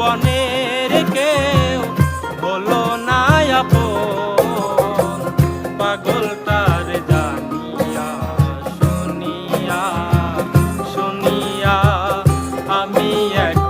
জীবনের কেউ হলো না আপন, পাগলটার জানিয়া শুনিয়া শুনিয়া আমি এক